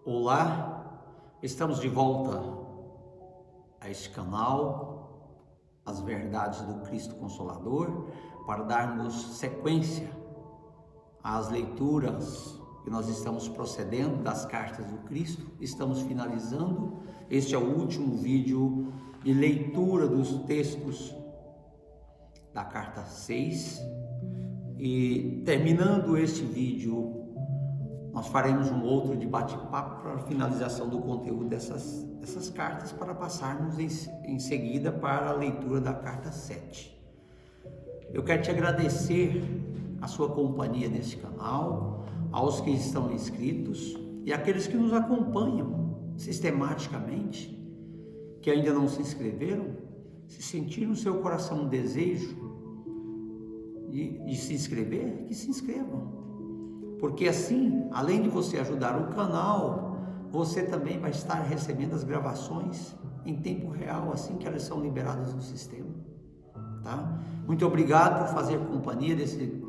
Olá, estamos de volta a este canal, As Verdades do Cristo Consolador, para darmos sequência às leituras que nós estamos procedendo das cartas do Cristo. Estamos finalizando, este é o último vídeo de leitura dos textos da carta 6 e terminando este vídeo, nós faremos um outro de bate-papo para a finalização do conteúdo dessas cartas, para passarmos em seguida para a leitura da carta 7. Eu quero te agradecer a sua companhia nesse canal, aos que estão inscritos e aqueles que nos acompanham sistematicamente, que ainda não se inscreveram. Se sentir no seu coração um desejo de se inscrever, que se inscrevam. Porque assim, além de você ajudar o canal, você também vai estar recebendo as gravações em tempo real, assim que elas são liberadas no sistema, tá? Muito obrigado por fazer companhia desse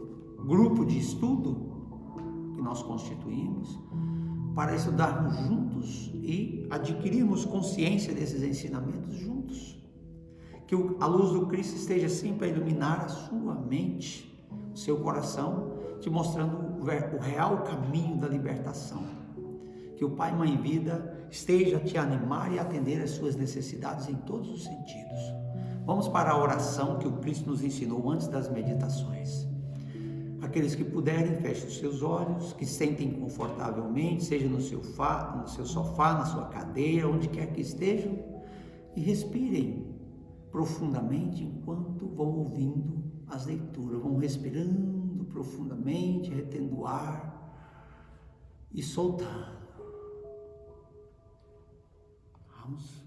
grupo de estudo que nós constituímos, para estudarmos juntos e adquirirmos consciência desses ensinamentos juntos. Que a luz do Cristo esteja sempre a iluminar a sua mente, o seu coração, te mostrando o real caminho da libertação. Que o Pai Mãe Vida esteja a te animar e atender às suas necessidades em todos os sentidos. Vamos para a oração que o Cristo nos ensinou antes das meditações. Aqueles que puderem, fechem os seus olhos, que sentem confortavelmente, seja no seu sofá, na sua cadeira, onde quer que estejam, e respirem profundamente enquanto vão ouvindo as leituras, vão respirando profundamente, retendo o ar e soltando. Vamos.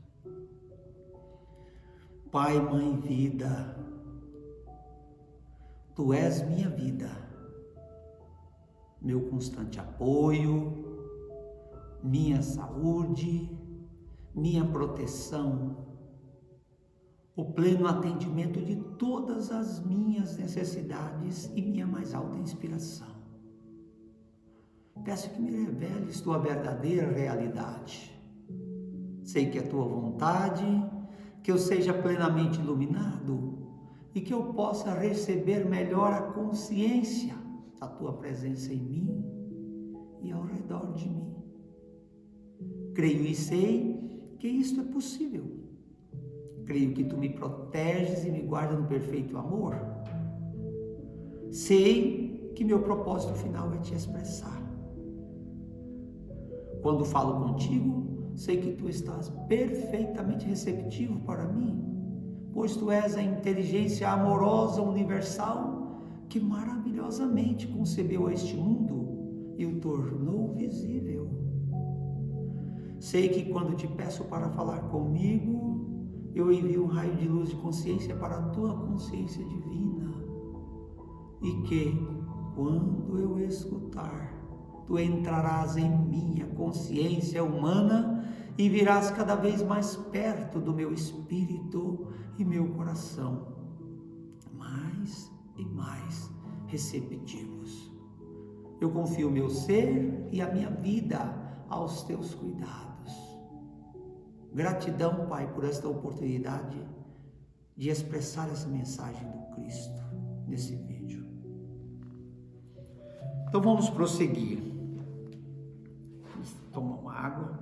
Pai, Mãe, Vida, Tu és minha vida, meu constante apoio, minha saúde, minha proteção, o pleno atendimento de todas as minhas necessidades e minha mais alta inspiração. Peço que me reveles tua verdadeira realidade. Sei que é tua vontade, que eu seja plenamente iluminado e que eu possa receber melhor a consciência da tua presença em mim e ao redor de mim. Creio e sei que isto é possível. Creio que tu me proteges e me guardas no perfeito amor. Sei que meu propósito final é te expressar. Quando falo contigo, sei que tu estás perfeitamente receptivo para mim, pois tu és a inteligência amorosa universal que maravilhosamente concebeu este mundo e o tornou visível. Sei que quando te peço para falar comigo, eu envio um raio de luz de consciência para a tua consciência divina, e que, quando eu escutar, tu entrarás em minha consciência humana e virás cada vez mais perto do meu espírito e meu coração, mais e mais receptivos. Eu confio meu ser e a minha vida aos teus cuidados. Gratidão, Pai, por esta oportunidade de expressar essa mensagem do Cristo nesse vídeo. Então vamos prosseguir. Vamos tomar uma água.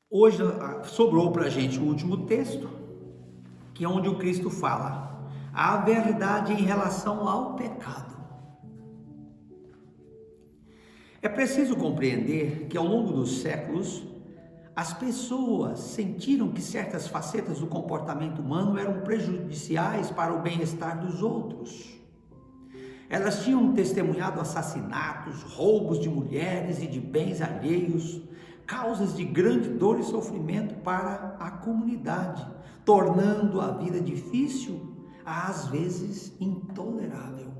Hoje sobrou para a gente o último texto, que é onde o Cristo fala a verdade em relação ao pecado. É preciso compreender que ao longo dos séculos, as pessoas sentiram que certas facetas do comportamento humano eram prejudiciais para o bem-estar dos outros. Elas tinham testemunhado assassinatos, roubos de mulheres e de bens alheios, causas de grande dor e sofrimento para a comunidade, tornando a vida difícil, às vezes intolerável.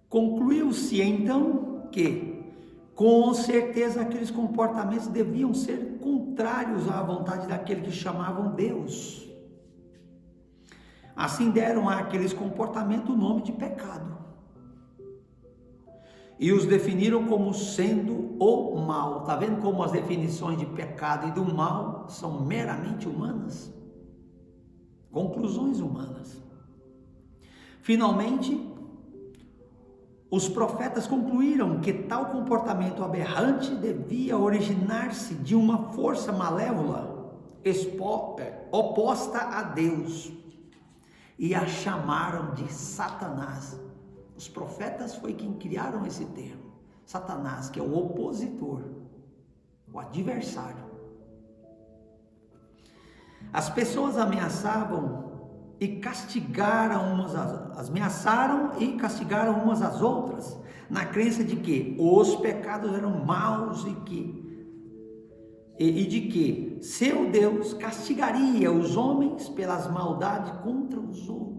Concluiu-se então que, com certeza, aqueles comportamentos deviam ser contrários à vontade daquele que chamavam Deus. Assim deram àqueles comportamentos o nome de pecado. e os definiram como sendo o mal. Está vendo como as definições de pecado e do mal são meramente humanas? Conclusões humanas. Finalmente, os profetas concluíram que tal comportamento aberrante devia originar-se de uma força malévola oposta a Deus, e a chamaram de Satanás. Os profetas foi quem criaram esse termo, Satanás, que é o opositor, o adversário. As pessoas ameaçaram e castigaram umas às outras, na crença de que os pecados eram maus e de que seu Deus castigaria os homens pelas maldades contra os outros.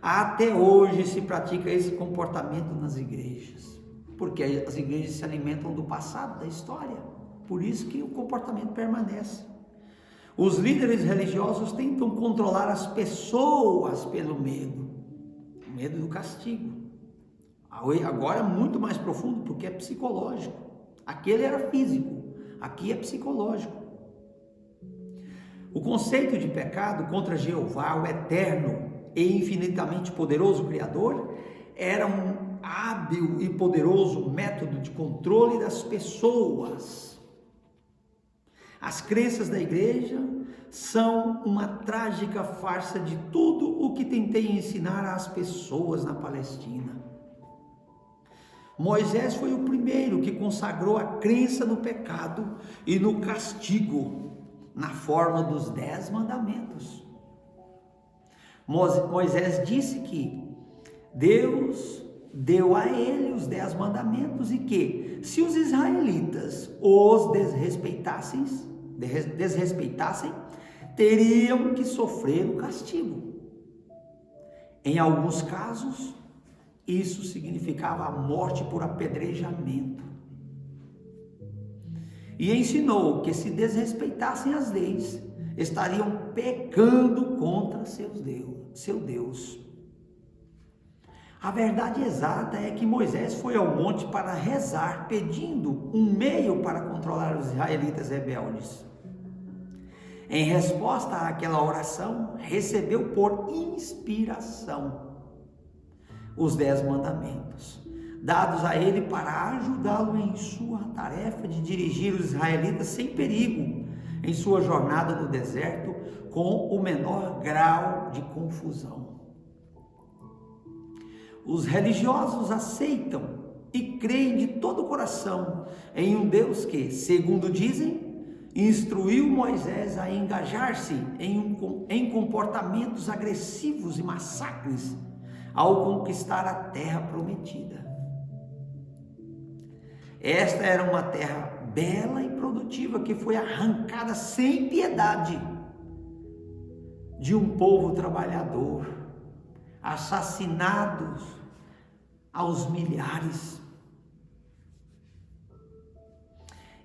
Até hoje se pratica esse comportamento nas igrejas, porque as igrejas se alimentam do passado, da história, por isso que o comportamento permanece. Os líderes religiosos tentam controlar as pessoas pelo medo do castigo. Agora é muito mais profundo, porque é psicológico. Aquele era físico, aqui é psicológico. O conceito de pecado contra Jeová, o eterno e infinitamente poderoso Criador, era um hábil e poderoso método de controle das pessoas. As crenças da igreja são uma trágica farsa de tudo o que tentei ensinar às pessoas na Palestina. Moisés foi o primeiro que consagrou a crença no pecado e no castigo na forma dos 10 mandamentos. Moisés disse que Deus deu a ele os 10 mandamentos e que, se os israelitas os desrespeitassem, teriam que sofrer o castigo. Em alguns casos, isso significava a morte por apedrejamento. E ensinou que, se desrespeitassem as leis, estariam pecando contra seu Deus. A verdade exata é que Moisés foi ao monte para rezar, pedindo um meio para controlar os israelitas rebeldes. Em resposta àquela oração, recebeu por inspiração os 10 mandamentos, dados a ele para ajudá-lo em sua tarefa de dirigir os israelitas sem perigo em sua jornada no deserto, com o menor grau de confusão. Os religiosos aceitam e creem de todo o coração em um Deus que, segundo dizem, instruiu Moisés a engajar-se em comportamentos agressivos e massacres ao conquistar a terra prometida. Esta era uma terra bela e produtiva que foi arrancada sem piedade de um povo trabalhador, assassinados aos milhares.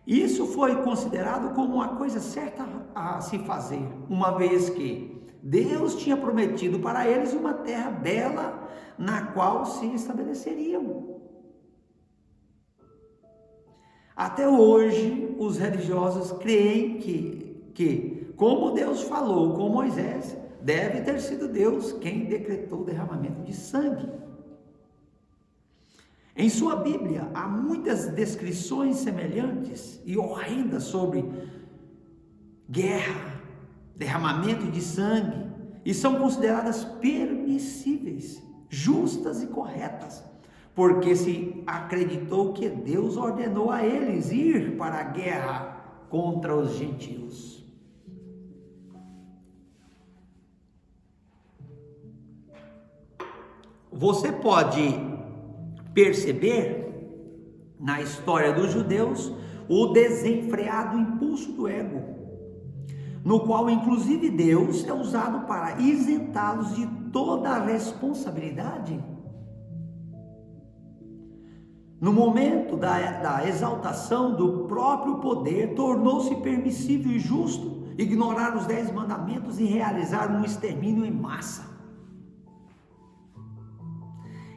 Isso foi considerado como uma coisa certa a se fazer, uma vez que Deus tinha prometido para eles uma terra bela na qual se estabeleceriam. Até hoje, os religiosos creem que, como Deus falou com Moisés, deve ter sido Deus quem decretou o derramamento de sangue. Em sua Bíblia, há muitas descrições semelhantes e horrendas sobre guerra, derramamento de sangue, e são consideradas permissíveis, justas e corretas, porque se acreditou que Deus ordenou a eles ir para a guerra contra os gentios. Você pode perceber na história dos judeus o desenfreado impulso do ego, no qual inclusive Deus é usado para isentá-los de toda a responsabilidade. No momento da exaltação do próprio poder, tornou-se permissível e justo ignorar os 10 mandamentos e realizar um extermínio em massa.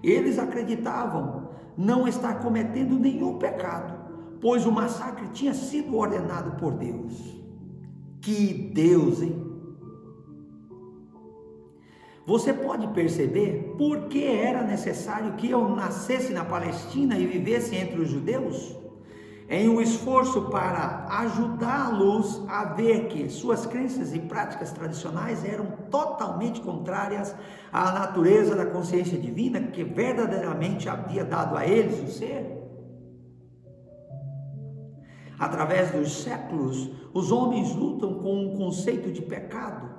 Eles acreditavam não estar cometendo nenhum pecado, pois o massacre tinha sido ordenado por Deus. Que Deus, hein? Você pode perceber por que era necessário que eu nascesse na Palestina e vivesse entre os judeus? Em um esforço para ajudá-los a ver que suas crenças e práticas tradicionais eram totalmente contrárias à natureza da consciência divina que verdadeiramente havia dado a eles o ser. Através dos séculos, os homens lutam com um conceito de pecado.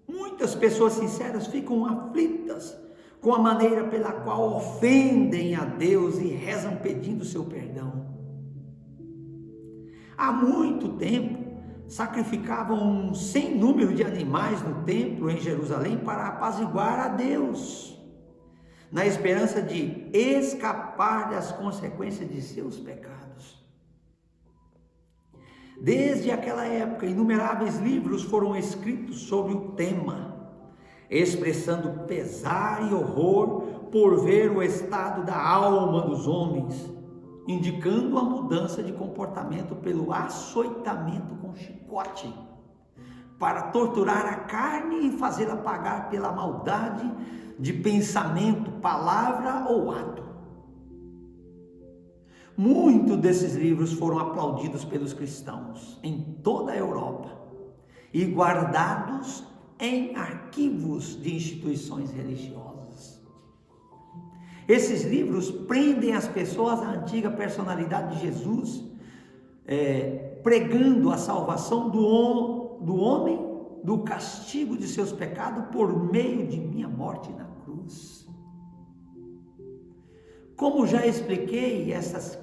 Muitas pessoas sinceras ficam aflitas com a maneira pela qual ofendem a Deus e rezam pedindo seu perdão. Há muito tempo, sacrificavam um sem número de animais no templo em Jerusalém para apaziguar a Deus, na esperança de escapar das consequências de seus pecados. Desde aquela época, inumeráveis livros foram escritos sobre o tema, expressando pesar e horror por ver o estado da alma dos homens, indicando a mudança de comportamento pelo açoitamento com chicote, para torturar a carne e fazê-la pagar pela maldade de pensamento, palavra ou ato. Muitos desses livros foram aplaudidos pelos cristãos em toda a Europa e guardados em arquivos de instituições religiosas. Esses livros prendem as pessoas à antiga personalidade de Jesus, pregando a salvação do homem do castigo de seus pecados por meio de minha morte na cruz. Como já expliquei, essas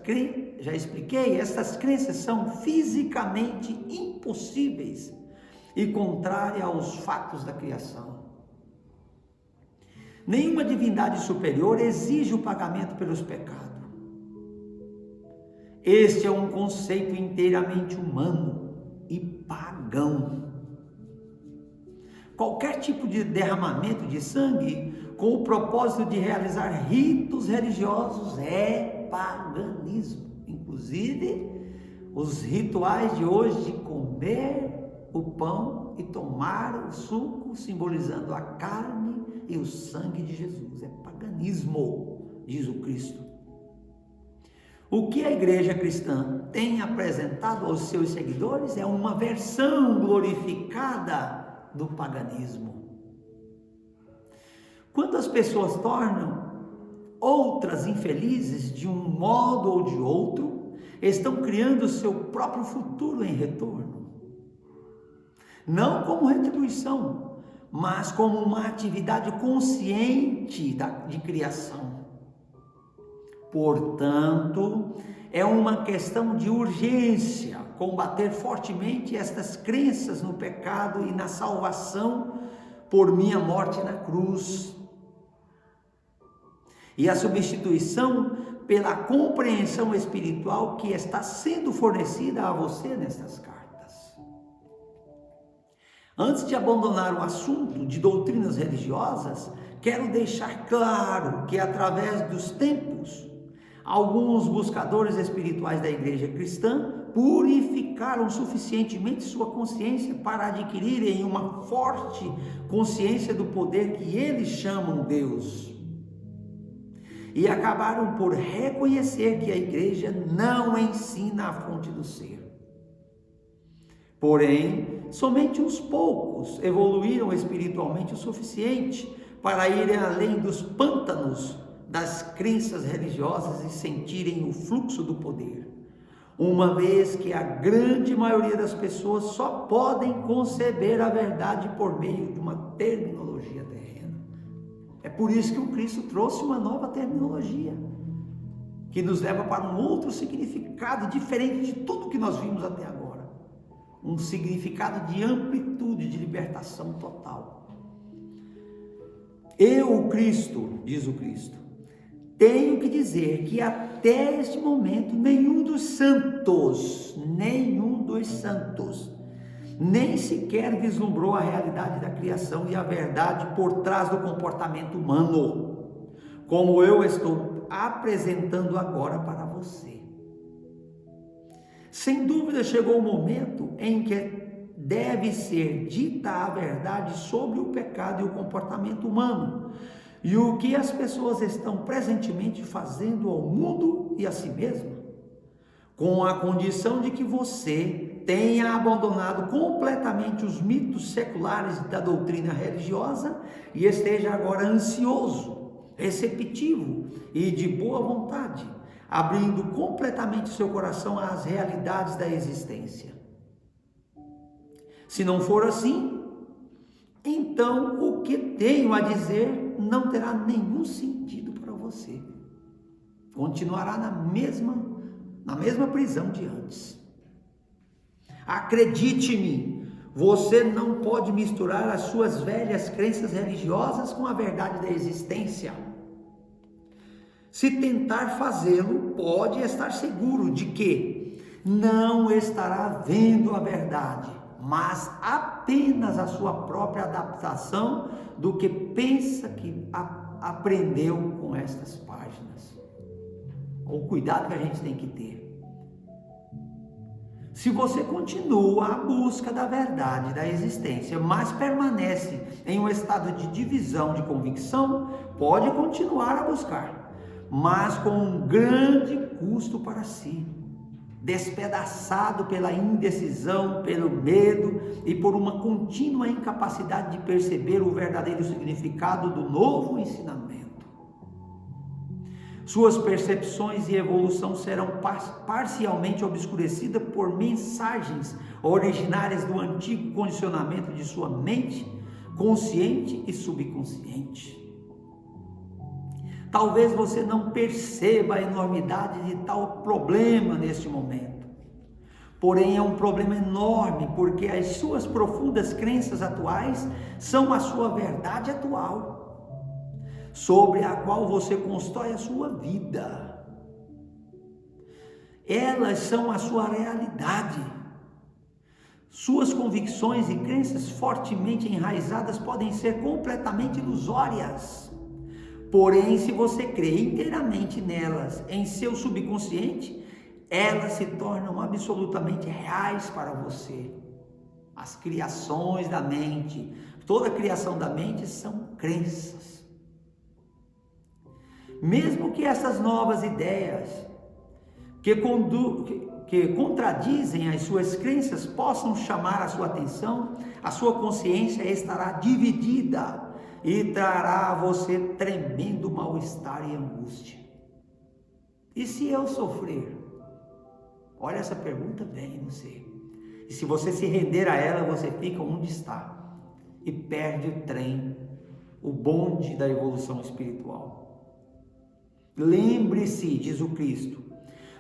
crenças são fisicamente impossíveis e contrárias aos fatos da criação. Nenhuma divindade superior exige o pagamento pelos pecados. Este é um conceito inteiramente humano e pagão. Qualquer tipo de derramamento de sangue com o propósito de realizar ritos religiosos é paganismo. Inclusive, os rituais de hoje de comer o pão e tomar o suco, simbolizando a carne e o sangue de Jesus. É paganismo, diz o Cristo. O que a igreja cristã tem apresentado aos seus seguidores é uma versão glorificada do paganismo. Quando as pessoas tornam outras infelizes de um modo ou de outro, estão criando o seu próprio futuro em retorno. Não como retribuição, mas como uma atividade consciente de criação. Portanto, é uma questão de urgência combater fortemente estas crenças no pecado e na salvação por minha morte na cruz. E a substituição pela compreensão espiritual que está sendo fornecida a você nestas cartas. Antes de abandonar o assunto de doutrinas religiosas, quero deixar claro que através dos tempos, alguns buscadores espirituais da igreja cristã purificaram suficientemente sua consciência para adquirirem uma forte consciência do poder que eles chamam Deus. E acabaram por reconhecer que a igreja não ensina a fonte do ser. Porém, somente uns poucos evoluíram espiritualmente o suficiente para irem além dos pântanos das crenças religiosas e sentirem o fluxo do poder, uma vez que a grande maioria das pessoas só podem conceber a verdade por meio de uma terminologia terrena. É por isso que o Cristo trouxe uma nova terminologia, que nos leva para um outro significado diferente de tudo que nós vimos até agora, um significado de amplitude, de libertação total. Eu, o Cristo, diz o Cristo, tenho que dizer que até este momento nenhum dos santos, nem sequer vislumbrou a realidade da criação e a verdade por trás do comportamento humano. como eu estou apresentando agora para você. Sem dúvida chegou o momento em que deve ser dita a verdade sobre o pecado e o comportamento humano e o que as pessoas estão presentemente fazendo ao mundo e a si mesmo, com a condição de que você tenha abandonado completamente os mitos seculares da doutrina religiosa e esteja agora ansioso, receptivo e de boa vontade, abrindo completamente seu coração às realidades da existência. Se não for assim, então o que tenho a dizer não terá nenhum sentido para você. Continuará na mesma prisão de antes. Acredite-me, você não pode misturar as suas velhas crenças religiosas com a verdade da existência. Se tentar fazê-lo, pode estar seguro de que não estará vendo a verdade, mas apenas a sua própria adaptação do que pensa que aprendeu com estas páginas. O cuidado que a gente tem que ter. Se você continua a busca da verdade da existência, mas permanece em um estado de divisão de convicção, pode continuar a buscar, mas com um grande custo para si, despedaçado pela indecisão, pelo medo e por uma contínua incapacidade de perceber o verdadeiro significado do novo ensinamento. Suas percepções e evolução serão parcialmente obscurecidas por mensagens originárias do antigo condicionamento de sua mente, consciente e subconsciente. Talvez você não perceba a enormidade de tal problema neste momento. Porém, é um problema enorme, porque as suas profundas crenças atuais são a sua verdade atual, sobre a qual você constrói a sua vida. Elas são a sua realidade. Suas convicções e crenças fortemente enraizadas podem ser completamente ilusórias. Porém, se você crê inteiramente nelas, em seu subconsciente, elas se tornam absolutamente reais para você. As criações da mente, toda a criação da mente são crenças. Mesmo que essas novas ideias que contradizem as suas crenças possam chamar a sua atenção, a sua consciência estará dividida e trará a você tremendo mal-estar e angústia. E se eu sofrer? Olha, essa pergunta vem em você. E se você se render a ela, você fica onde está e perde o trem, o bonde da evolução espiritual. Lembre-se, diz o Cristo,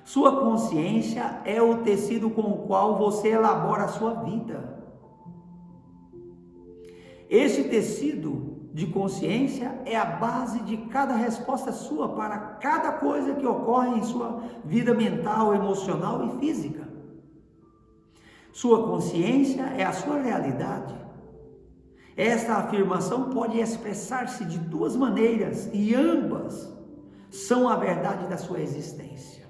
sua consciência é o tecido com o qual você elabora a sua vida. Esse tecido de consciência é a base de cada resposta sua para cada coisa que ocorre em sua vida mental, emocional e física. Sua consciência é a sua realidade. Esta afirmação pode expressar-se de duas maneiras e ambas são a verdade da sua existência.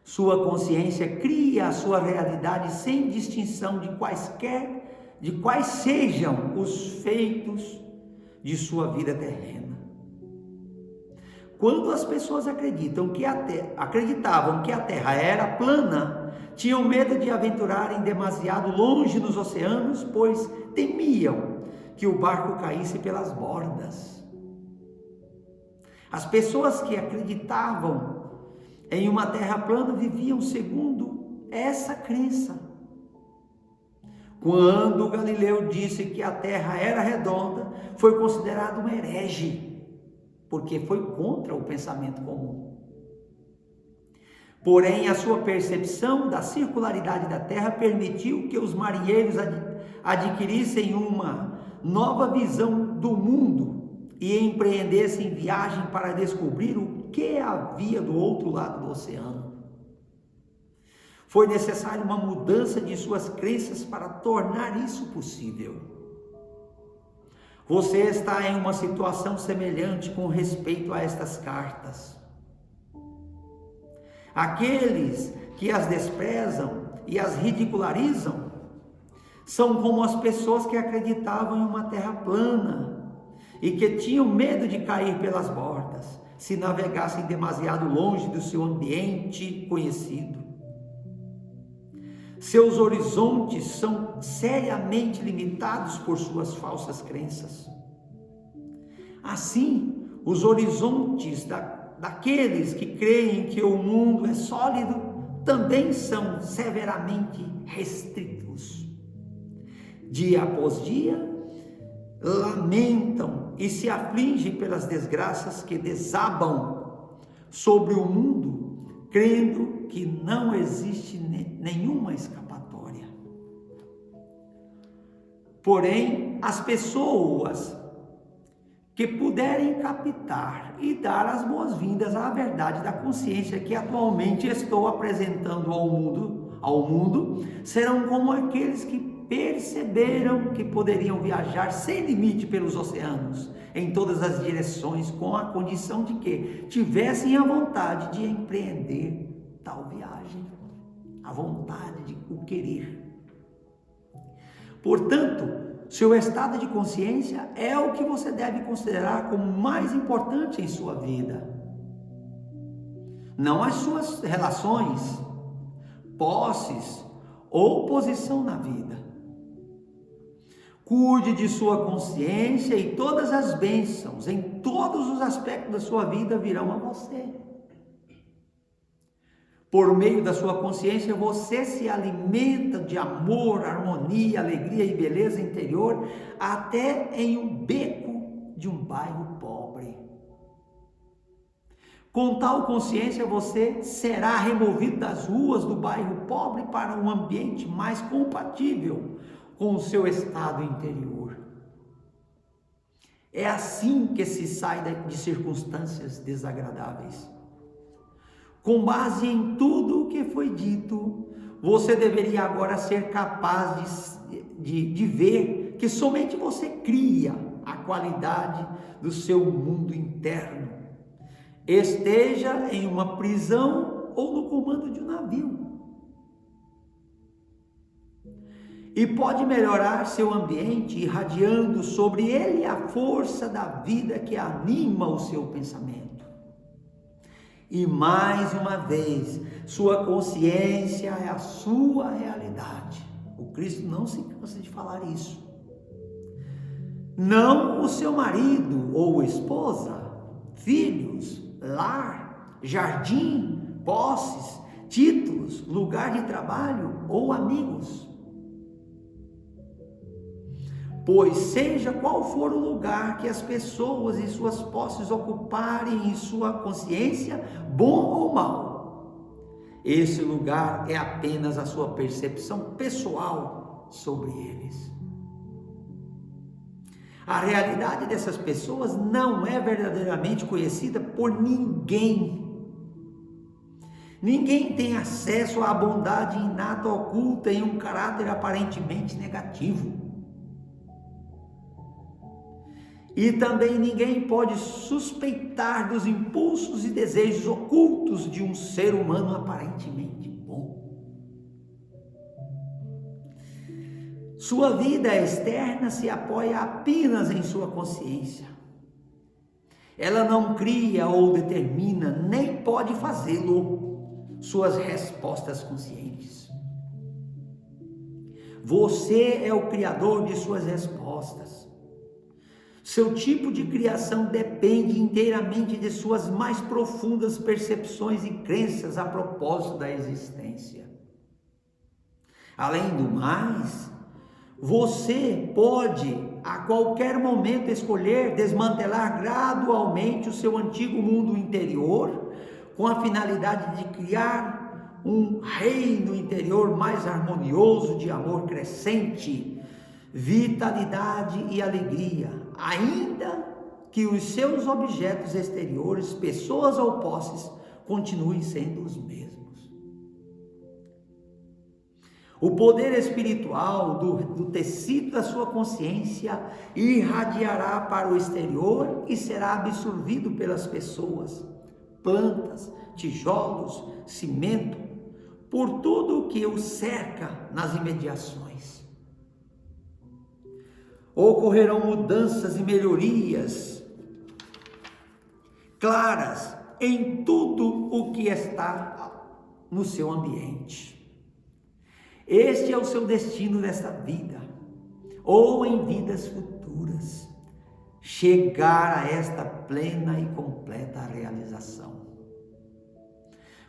Sua consciência cria a sua realidade sem distinção de quais sejam os feitos de sua vida terrena. Quando as pessoas acreditavam que a Terra era plana, tinham medo de aventurarem demasiado longe nos oceanos, pois temiam que o barco caísse pelas bordas. As pessoas que acreditavam em uma terra plana viviam segundo essa crença. Quando Galileu disse que a terra era redonda, foi considerado um herege, porque foi contra o pensamento comum. Porém, a sua percepção da circularidade da terra permitiu que os marinheiros adquirissem uma nova visão do mundo e empreendessem viagem para descobrir o que havia do outro lado do oceano. Foi necessária uma mudança de suas crenças para tornar isso possível. Você está em uma situação semelhante com respeito a estas cartas. Aqueles que as desprezam e as ridicularizam são como as pessoas que acreditavam em uma terra plana e que tinham medo de cair pelas bordas se navegassem demasiado longe do seu ambiente conhecido. Seus horizontes são seriamente limitados por suas falsas crenças. Assim, os horizontes daqueles que creem que o mundo é sólido também são severamente restritos. Dia após dia, lamentam e se afligem pelas desgraças que desabam sobre o mundo, crendo que não existe nenhuma escapatória. Porém, as pessoas que puderem captar e dar as boas-vindas à verdade da consciência que atualmente estou apresentando ao mundo, serão como aqueles que perceberam que poderiam viajar sem limite pelos oceanos, em todas as direções, com a condição de que tivessem a vontade de empreender tal viagem, a vontade de o querer. Portanto, seu estado de consciência é o que você deve considerar como mais importante em sua vida. Não as suas relações, posses ou posição na vida. Cuide de sua consciência e todas as bênçãos em todos os aspectos da sua vida virão a você. Por meio da sua consciência, você se alimenta de amor, harmonia, alegria e beleza interior, até em um beco de um bairro pobre. Com tal consciência, você será removido das ruas do bairro pobre para um ambiente mais compatível com o seu estado interior. É assim que se sai de circunstâncias desagradáveis. Com base em tudo o que foi dito, você deveria agora ser capaz de ver que somente você cria a qualidade do seu mundo interno. Esteja em uma prisão ou no comando de um navio. E pode melhorar seu ambiente irradiando sobre ele a força da vida que anima o seu pensamento. E mais uma vez, sua consciência é a sua realidade. O Cristo não se cansa de falar isso. Não o seu marido ou esposa, filhos, lar, jardim, posses, títulos, lugar de trabalho ou amigos. Pois seja qual for o lugar que as pessoas e suas posses ocuparem em sua consciência, bom ou mal, esse lugar é apenas a sua percepção pessoal sobre eles. A realidade dessas pessoas não é verdadeiramente conhecida por ninguém. Ninguém tem acesso à bondade inata oculta em um caráter aparentemente negativo. E também ninguém pode suspeitar dos impulsos e desejos ocultos de um ser humano aparentemente bom. Sua vida externa se apoia apenas em sua consciência. Ela não cria ou determina, nem pode fazê-lo, suas respostas conscientes. Você é o criador de suas respostas. Seu tipo de criação depende inteiramente de suas mais profundas percepções e crenças a propósito da existência. Além do mais, você pode a qualquer momento escolher desmantelar gradualmente o seu antigo mundo interior, com a finalidade de criar um reino interior mais harmonioso de amor crescente, vitalidade e alegria, ainda que os seus objetos exteriores, pessoas ou posses, continuem sendo os mesmos. O poder espiritual do tecido da sua consciência irradiará para o exterior e será absorvido pelas pessoas, plantas, tijolos, cimento, por tudo o que o cerca nas imediações. Ocorrerão mudanças e melhorias claras em tudo o que está no seu ambiente. Este é o seu destino nesta vida, ou em vidas futuras, chegar a esta plena e completa realização.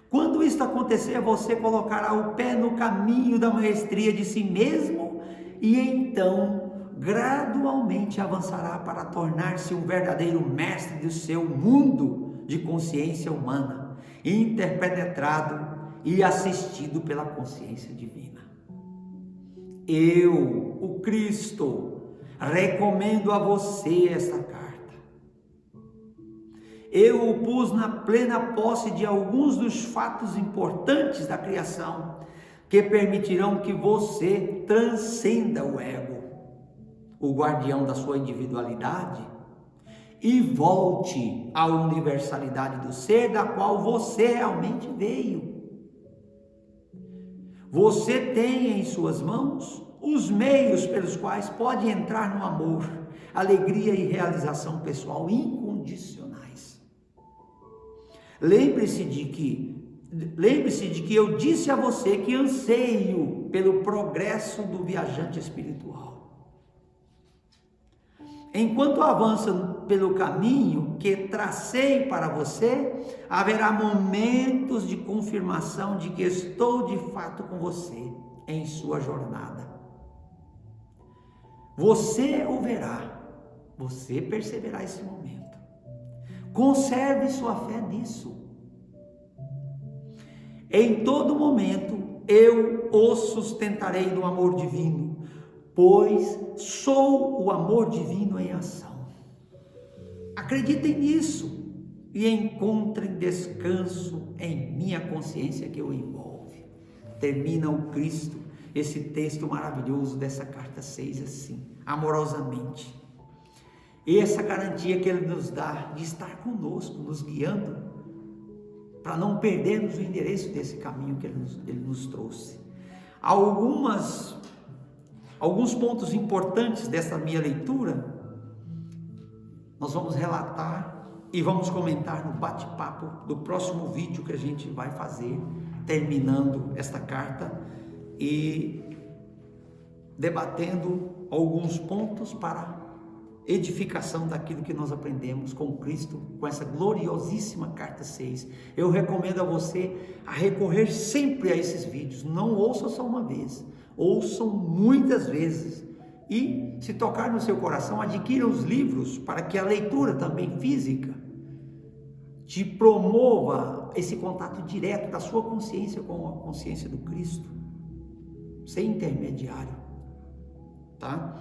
Quando isto acontecer, você colocará o pé no caminho da maestria de si mesmo e então gradualmente avançará para tornar-se um verdadeiro mestre do seu mundo de consciência humana, interpenetrado e assistido pela consciência divina. Eu, o Cristo, recomendo a você esta carta. Eu o pus na plena posse de alguns dos fatos importantes da criação, que permitirão que você transcenda o ego, o guardião da sua individualidade, e volte à universalidade do ser da qual você realmente veio. Você tem em suas mãos os meios pelos quais pode entrar no amor, alegria e realização pessoal incondicionais. Lembre-se de que eu disse a você que anseio pelo progresso do viajante espiritual. Enquanto avança pelo caminho que tracei para você, haverá momentos de confirmação de que estou de fato com você em sua jornada. Você o verá, você perceberá esse momento. Conserve sua fé nisso. Em todo momento eu o sustentarei no amor divino, pois sou o amor divino em ação. Acreditem nisso e encontrem descanso em minha consciência que o envolve. Termina o Cristo esse texto maravilhoso dessa carta 6 assim, amorosamente. E essa garantia que ele nos dá de estar conosco, nos guiando, para não perdermos o endereço desse caminho que ele nos trouxe. Alguns pontos importantes dessa minha leitura, nós vamos relatar e vamos comentar no bate-papo do próximo vídeo que a gente vai fazer, terminando esta carta e debatendo alguns pontos para edificação daquilo que nós aprendemos com Cristo, com essa gloriosíssima carta 6. Eu recomendo a você a recorrer sempre a esses vídeos, não ouça só uma vez, ouçam muitas vezes e, se tocar no seu coração, adquira os livros para que a leitura também física te promova esse contato direto da sua consciência com a consciência do Cristo, sem intermediário, tá?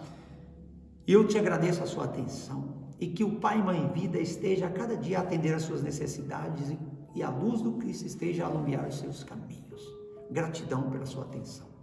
E eu te agradeço a sua atenção e que o Pai e Mãe Vida esteja a cada dia a atender às suas necessidades e a luz do Cristo esteja a alumiar os seus caminhos. Gratidão pela sua atenção.